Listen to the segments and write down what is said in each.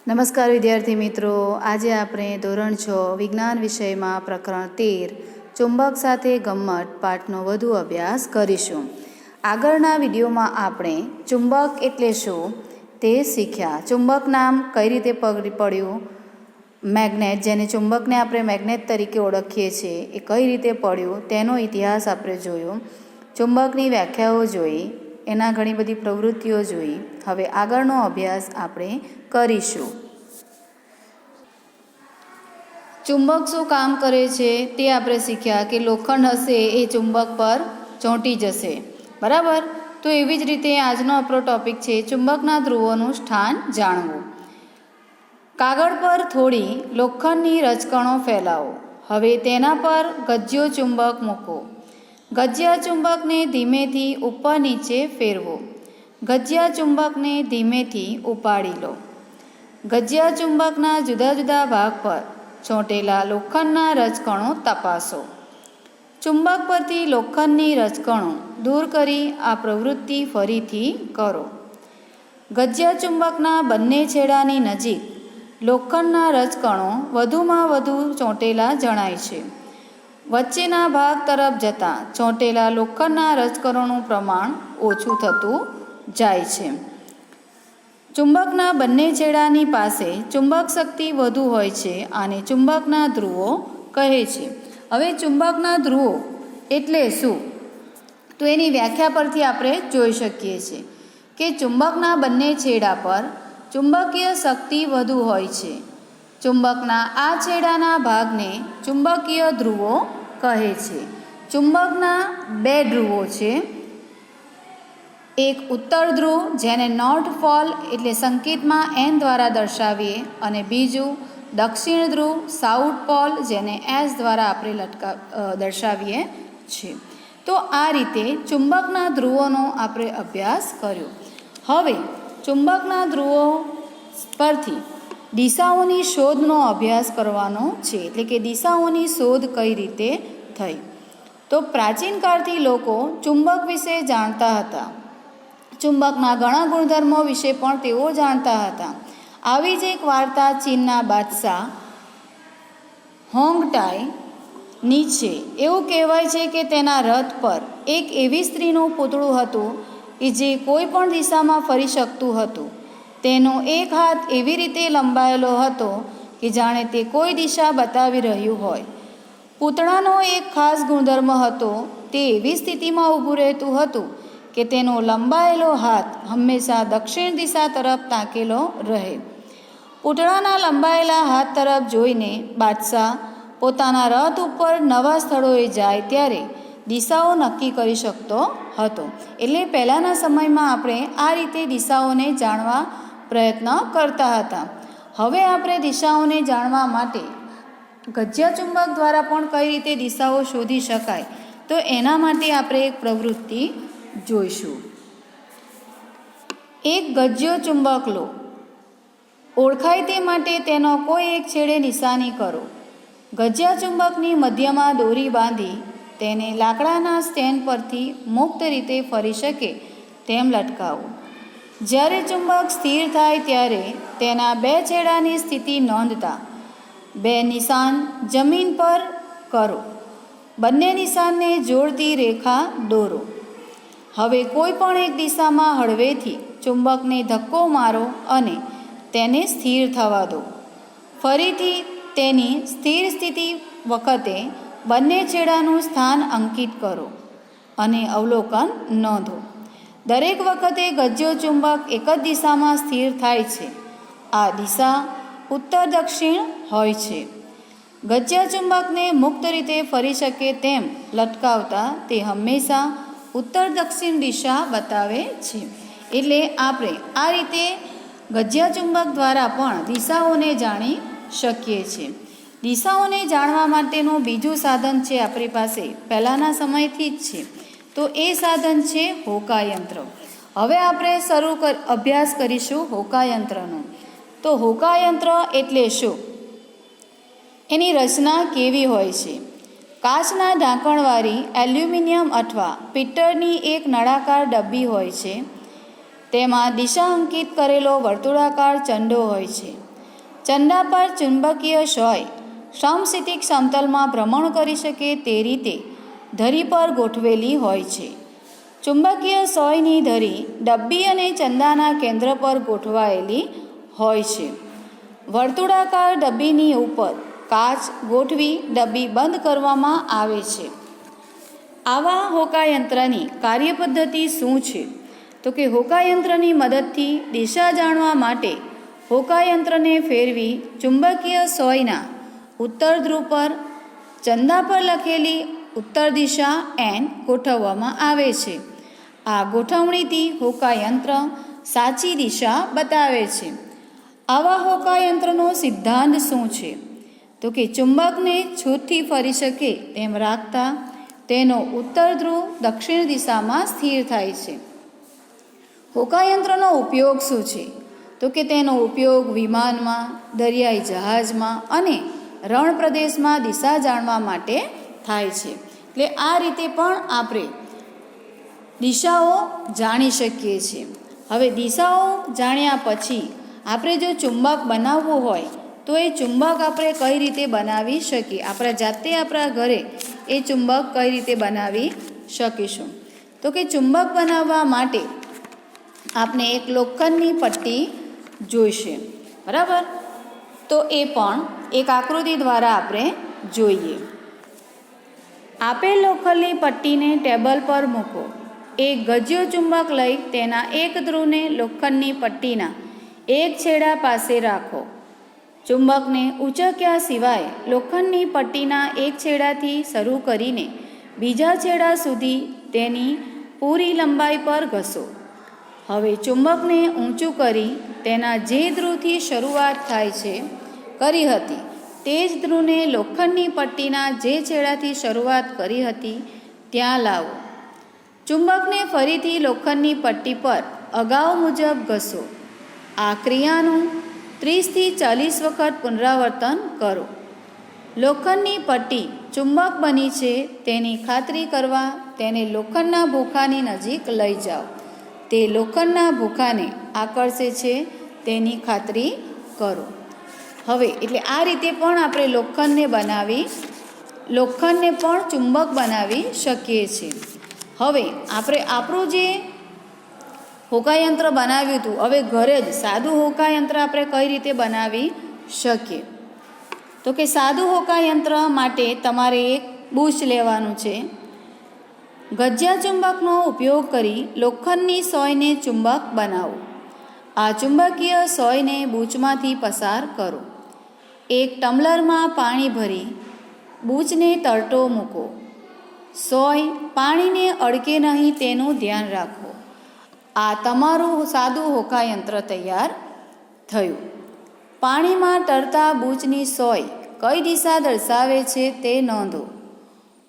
નમસ્કાર વિદ્યાર્થી મિત્રો, આજે આપણે ધોરણ 6 વિજ્ઞાન વિષયમાં પ્રકરણ 13 ચુંબક સાથે ગમ્મત પાઠનો વધુ અભ્યાસ કરીશું. આગળના વિડીયોમાં આપણે ચુંબક એટલે શું તે શીખ્યા. ચુંબક નામ કઈ રીતે પડ્યું, મેગ્નેટ જેને ચુંબકને આપણે મેગ્નેટ તરીકે ઓળખીએ છીએ એ કઈ રીતે પડ્યું તેનો ઇતિહાસ આપણે જોયો. ચુંબકની વ્યાખ્યાઓ જોઈ, એના ઘણી બધી પ્રવૃત્તિઓ જોઈ. હવે આગળનો અભ્યાસ આપણે કરીશું. ચુંબક શું કામ કરે છે તે આપણે શીખ્યા કે લોખંડ હશે એ ચુંબક પર ચોંટી જશે, બરાબર. તો એવી જ રીતે આજનો આપણો ટોપિક છે ચુંબકના ધ્રુવોનું સ્થાન જાણવું. કાગળ પર થોડી લોખંડની રજકણો ફેલાવો. હવે તેના પર ગજ્યો ચુંબક મૂકો. ગજ્યા ચુંબકને ધીમેથી ઉપર નીચે ફેરવો. ગજ્યા ચુંબકને ધીમેથી ઉપાડી લો. ગજ્યા ચુંબકના જુદા જુદા ભાગ પર ચોંટેલા લોખંડના રજકણો તપાસો. ચુંબક પરથી લોખંડની રજકણો દૂર કરી આ પ્રવૃત્તિ ફરીથી કરો. ગજ્યા ચુંબકના બંને છેડાની નજીક લોખંડના રજકણો વધુમાં વધુ ચોંટેલા જણાય છે. વચ્ચેના ભાગ તરફ જતાં ચોંટેલા લોખંડના રજકણોનું પ્રમાણ ઓછું થતું જાય છે. ચુંબકના બંને છેડાની પાસે ચુંબક શક્તિ વધુ હોય છે અને ચુંબકના ધ્રુવો કહે છે. હવે ચુંબકના ધ્રુવો એટલે શું તો એની વ્યાખ્યા પરથી આપણે જોઈ શકીએ છીએ કે ચુંબકના બંને છેડા પર ચુંબકીય શક્તિ વધુ હોય છે. ચુંબકના આ છેડાના ભાગને ચુંબકીય ધ્રુવો કહે છે. ચુંબકના બે ધ્રુવો છે, એક ઉત્તર ધ્રુવ જેને નોર્થ પોલ એટલે સંકેતમાં એન દ્વારા દર્શાવીએ, અને બીજું દક્ષિણ ધ્રુવ સાઉથ પોલ જેને એસ દ્વારા આપણે દર્શાવીએ છીએ. તો આ રીતે ચુંબકના ધ્રુવોનો આપણે અભ્યાસ કર્યો. હવે ચુંબકના ધ્રુવો પરથી દિશાઓની શોધનો અભ્યાસ કરવાનો છે, એટલે કે દિશાઓની શોધ કઈ રીતે થઈ. તો પ્રાચીન કાળથી લોકો ચુંબક વિશે જાણતા હતા. ચુંબકના ઘણા ગુણધર્મો વિશે પણ તેઓ જાણતા હતા. આવી જ એક વાર્તા ચીનના બાદશાહ હોંગટાઈની છે. એવું કહેવાય છે કે તેના રથ પર એક એવી સ્ત્રીનું પૂતળું હતું કે જે કોઈ પણ દિશામાં ફરી શકતું હતું. તેનો એક હાથ એવી રીતે લંબાયેલો હતો કે જાણે તે કોઈ દિશા બતાવી રહ્યું હોય. પૂતળાનો એક ખાસ ગુણધર્મ હતો, તે એવી સ્થિતિમાં ઊભું રહેતું હતું કે તેનો લંબાયેલો હાથ હંમેશા દક્ષિણ દિશા તરફ તાકેલો રહે. પૂતળાના લંબાયેલા હાથ તરફ જોઈને બાદશાહ પોતાના રથ ઉપર નવા સ્થળોએ જાય ત્યારે દિશાઓ નક્કી કરી શકતો હતો. એટલે પહેલાંના સમયમાં આપણે આ રીતે દિશાઓને જાણવા પ્રયત્ન કરતા હતા. હવે આપણે દિશાઓને જાણવા માટે ગજ્યા ચુંબક દ્વારા પણ કઈ રીતે દિશાઓ શોધી શકાય તો એના માટે આપણે એક પ્રવૃત્તિ જોઈશું. એક ગજ્યો ચુંબક લો. ઓળખાય તે માટે તેનો કોઈ એક છેડે નિશાની કરો. ગજ્યા ચુંબકની મધ્યમાં દોરી બાંધી તેને લાકડાના સ્ટેન્ડ પરથી મુક્ત રીતે ફરી શકે તેમ લટકાવો. જ્યારે ચુંબક સ્થિર થાય ત્યારે તેના બે છેડાની સ્થિતિ નોંધતા બે નિશાન જમીન પર કરો. બંને નિશાનને જોડતી રેખા દોરો. હવે કોઈ પણ એક દિશામાં હળવેથી ચુંબકને ધક્કો મારો અને તેને સ્થિર થવા દો. ફરીથી તેની સ્થિર સ્થિતિ વખતે બંને છેડાનું સ્થાન અંકિત કરો અને અવલોકન નોંધો. દરેક વખતે ગજ્યો ચુંબક એક જ દિશામાં સ્થિર થાય છે. આ દિશા ઉત્તર દક્ષિણ હોય છે. ગજ્યા ચુંબકને મુક્ત રીતે ફરી શકે તેમ લટકાવતા તે હંમેશા ઉત્તર દક્ષિણ દિશા બતાવે છે. એટલે આપણે આ રીતે ગજ્યા ચુંબક દ્વારા પણ દિશાઓને જાણી શકીએ છીએ. દિશાઓને જાણવા માટેનું બીજું સાધન છે આપણી પાસે, પહેલાંના સમયથી જ છે. તો એ સાધન છે હોકાયંત્ર. હવે આપણે અભ્યાસ કરીશું હોકાયંત્રનો. તો હોકાયંત્ર એટલે શું, એની રચના કેવી હોય છે. કાચના ઢાંકણવાળી એલ્યુમિનિયમ અથવા પિત્તળની એક નળાકાર ડબ્બી હોય છે. તેમાં દિશા અંકિત કરેલો વર્તુળાકાર ચંડો હોય છે. ચંદા પર ચુંબકીય સોય સમસ્થિતિક સમતલમાં ભ્રમણ કરી શકે તે રીતે ધરી પર ગોઠવેલી હોય છે. ચુંબકીય સોયની ધરી ડબ્બી અને ચંદાના કેન્દ્ર પર ગોઠવાયેલી હોય છે. વર્તુળાકાર ડબ્બીની ઉપર કાચ ગોઠવી ડબ્બી બંધ કરવામાં આવે છે. આવા હોકાયંત્રની કાર્યપદ્ધતિ શું છે? તો કે હોકાયંત્રની મદદથી દિશા જાણવા માટે હોકાયંત્રને ફેરવી ચુંબકીય સોયના ઉત્તર ધ્રુવ પર ચંદા પર લખેલી ઉત્તર દિશા એન ગોઠવવામાં આવે છે. આ ગોઠવણીથી હોકાયંત્ર સાચી દિશા બતાવે છે. આવા હોકાયંત્રનો સિદ્ધાંત શું છે? તો કે ચુંબકને છૂટથી ફરી શકે તેમ રાખતા તેનો ઉત્તર ધ્રુવ દક્ષિણ દિશામાં સ્થિર થાય છે. હોકાયંત્રનો ઉપયોગ શું છે? તો કે તેનો ઉપયોગ વિમાનમાં, દરિયાઈ જહાજમાં અને રણ પ્રદેશમાં દિશા જાણવા માટે થાય છે. એટલે આ રીતે પણ આપણે દિશાઓ જાણી શકીએ છીએ. હવે દિશાઓ જાણ્યા પછી આપણે જો ચુંબક બનાવવું હોય તો એ ચુંબક આપણે કઈ રીતે બનાવી શકીએ? આપણે જાતે આપણા ઘરે એ ચુંબક કઈ રીતે બનાવી શકીશું? તો કે ચુંબક બનાવવા માટે આપણે એક લોખંડની પટ્ટી જોઈશે, બરાબર? તો એ પણ એક આકૃતિ દ્વારા આપણે જોઈએ. આપેલ લોખંડની પટ્ટીને ટેબલ પર મૂકો. એક ગજ્યો ચુંબક લઈ તેના એક ધ્રુવને લોખંડની પટ્ટીના એક છેડા પાસે રાખો. ચુંબકને ઉંચક્યા સિવાય લોખંડની પટ્ટીના એક છેડાથી શરૂ કરીને બીજા છેડા સુધી તેની પૂરી લંબાઈ પર ઘસો. હવે ચુંબકને ઊંચું કરી તેના જે ધ્રુવથી શરૂઆત કરી હતી તે જ ધ્રુવને લોખંડની પટ્ટીના જે છેડાથી શરૂઆત કરી હતી ત્યાં લાવો. ચુંબકને ફરીથી લોખંડની પટ્ટી પર અગાઉ મુજબ ઘસો. આ ક્રિયાનું 30થી 40 વખત પુનરાવર્તન કરો. લોખંડની પટ્ટી ચુંબક બની છે તેની ખાતરી કરવા તેને લોખંડના ભૂખાની નજીક લઈ જાઓ. તે લોખંડના ભૂખાને આકર્ષે છે તેની ખાતરી કરો. હવે એટલે આ રીતે પણ આપણે લોખંડને પણ ચુંબક બનાવી શકીએ છીએ. હવે આપણે આપણું જે હોકાયંત્ર બનાવ્યું હતું, હવે ઘરે જ સાદું હોકાયંત્ર આપણે કઈ રીતે બનાવી શકીએ? તો કે સાદું હોકાયંત્ર માટે તમારે એક બુશ લેવાનું છે. ગજ્યા ચુંબકનો ઉપયોગ કરી લોખંડની સોયને ચુંબક બનાવો. આ ચુંબકીય સોયને બૂચમાંથી પસાર કરો. એક ટમ્લરમાં પાણી ભરી બૂચને તરતો મૂકો. સોય પાણીને અડકે નહીં તેનું ધ્યાન રાખો. આ તમારું સાદું હોકાયંત્ર તૈયાર થયું. પાણીમાં તરતા બૂચની સોય કઈ દિશા દર્શાવે છે તે નોંધો.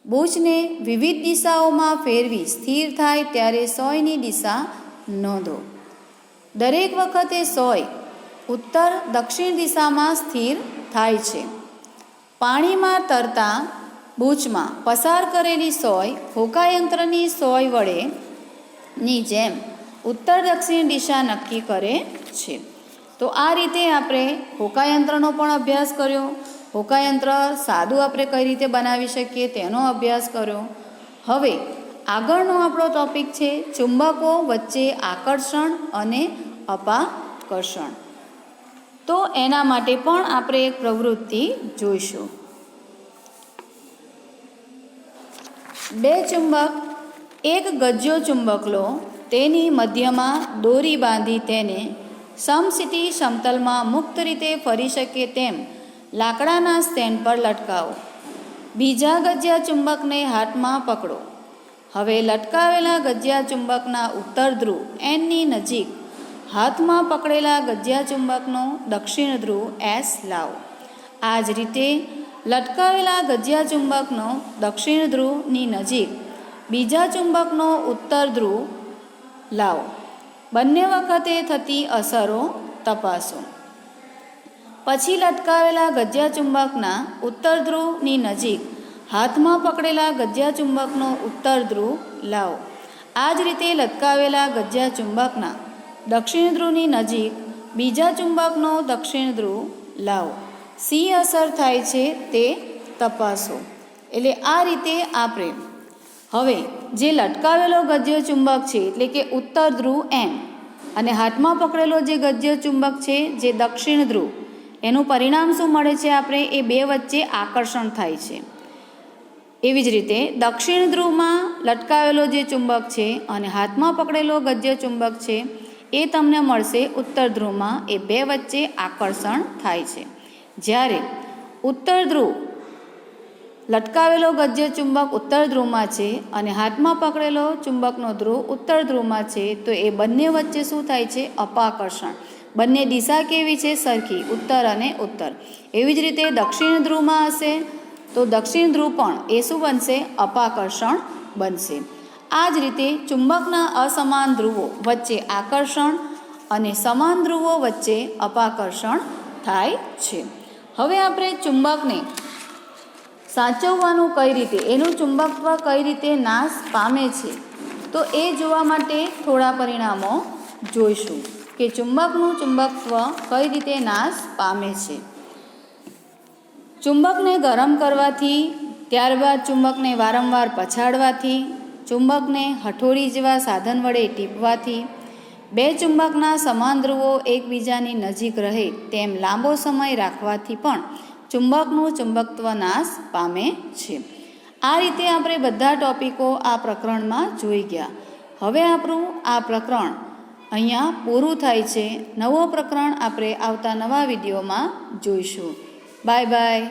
બૂચને વિવિધ દિશાઓમાં ફેરવી સ્થિર થાય ત્યારે સોયની દિશા નોંધો. દરેક વખતે સોય ઉત્તર દક્ષિણ દિશામાં સ્થિર થાય છે. પાણીમાં તરતા બૂચમાં પસાર કરેલી સોય હોકાયંત્રની સોય વડેની જેમ ઉત્તર દક્ષિણ દિશા નક્કી કરે છે. તો આ રીતે આપણે હોકાયંત્રનો પણ અભ્યાસ કર્યો. હોકાયંત્ર સાદું આપણે કઈ રીતે બનાવી શકીએ તેનો અભ્યાસ કર્યો. હવે આગળનો આપણો ટોપિક છે ચુંબકો વચ્ચે આકર્ષણ અને અપાકર્ષણ. તો એના માટે પણ આપણે એક પ્રવૃત્તિ જોઈશું. બે ચુંબક, એક ગજ્યો ચુંબક લો, તેની મધ્યમાં દોરી બાંધી તેને સમસ્થિતિ સમતલમાં મુક્ત રીતે ફરી શકે તેમ લાકડાના સ્ટેન્ડ પર લટકાવો. બીજા ગજ્યા ચુંબકને હાથમાં પકડો. હવે લટકાવેલા ગજ્યા ચુંબકના ઉત્તર ધ્રુવ એનની નજીક હાથમાં પકડેલા ગજ્યા ચુંબકનો દક્ષિણ ધ્રુવ એસ લાવો. આ જ રીતે લટકાવેલા ગજ્યા ચુંબકનો દક્ષિણ ધ્રુવની નજીક બીજા ચુંબકનો ઉત્તર ધ્રુવ લાવો. બંને વખતે થતી અસરો તપાસો. પછી લટકાવેલા ગજ્યા ચુંબકના ઉત્તર ધ્રુવની નજીક હાથમાં પકડેલા ગજ્યા ચુંબકનો ઉત્તર ધ્રુવ લાવો. આ જ રીતે લટકાવેલા ગજ્યા ચુંબકના દક્ષિણ ધ્રુવની નજીક બીજા ચુંબકનો દક્ષિણ ધ્રુવ લાવો. શી અસર થાય છે તે તપાસો. એટલે આ રીતે આપણે હવે જે લટકાવેલો ગજ્ય ચુંબક છે એટલે કે ઉત્તર ધ્રુવ એમ અને હાથમાં પકડેલો જે ગજ્ય ચુંબક છે જે દક્ષિણ ધ્રુવ, એનું પરિણામ શું મળે છે આપણે એ બે વચ્ચે આકર્ષણ થાય છે. એવી જ રીતે દક્ષિણ ધ્રુવમાં લટકાવેલો જે ચુંબક છે અને હાથમાં પકડેલો ગજ્ય ચુંબક છે એ તમને મળશે ઉત્તર ધ્રુવમાં. એ બે વચ્ચે આકર્ષણ થાય છે. જ્યારે ઉત્તર ધ્રુવ લટકાવેલો ગજ્ય ચુંબક ઉત્તર ધ્રુવમાં છે અને હાથમાં પકડેલો ચુંબકનો ધ્રુવ ઉત્તર ધ્રુવમાં છે તો એ બંને વચ્ચે શું થાય છે? અપાકર્ષણ. બંને દિશા કેવી છે? સરખી, ઉત્તર અને ઉત્તર. એવી જ રીતે દક્ષિણ ધ્રુવમાં હશે તો દક્ષિણ ધ્રુવ પણ એ શું બનશે? અપાકર્ષણ બનશે. આ જ રીતે ચુંબકના અસમાન ધ્રુવો વચ્ચે આકર્ષણ અને સમાન ધ્રુવો વચ્ચે અપાકર્ષણ થાય છે. હવે આપણે ચુંબકને સાચવવાનું કઈ રીતે, એનું ચુંબકત્વ કઈ રીતે નાશ પામે છે તો એ જોવા માટે થોડા પરિણામો જોઈશું કે ચુંબકનું ચુંબકત્વ કઈ રીતે નાશ પામે છે. ચુંબકને ગરમ કરવાથી, ત્યારબાદ ચુંબકને વારંવાર પછાડવાથી, ચુંબકને હથોડી જેવા સાધન વડે ટીપવાથી, બે ચુંબકના સમાન ધ્રુવો એકબીજાની નજીક રહે તેમ લાંબો સમય રાખવાથી પણ ચુંબકનું ચુંબકત્વ નાશ પામે છે. આ રીતે આપણે બધા ટોપિકો આ પ્રકરણમાં જોઈ ગયા. હવે આપણું આ પ્રકરણ અહીંયા પૂરું થાય છે. નવો પ્રકરણ આપણે આવતા નવા વિડીયોમાં જોઈશું. Bye bye.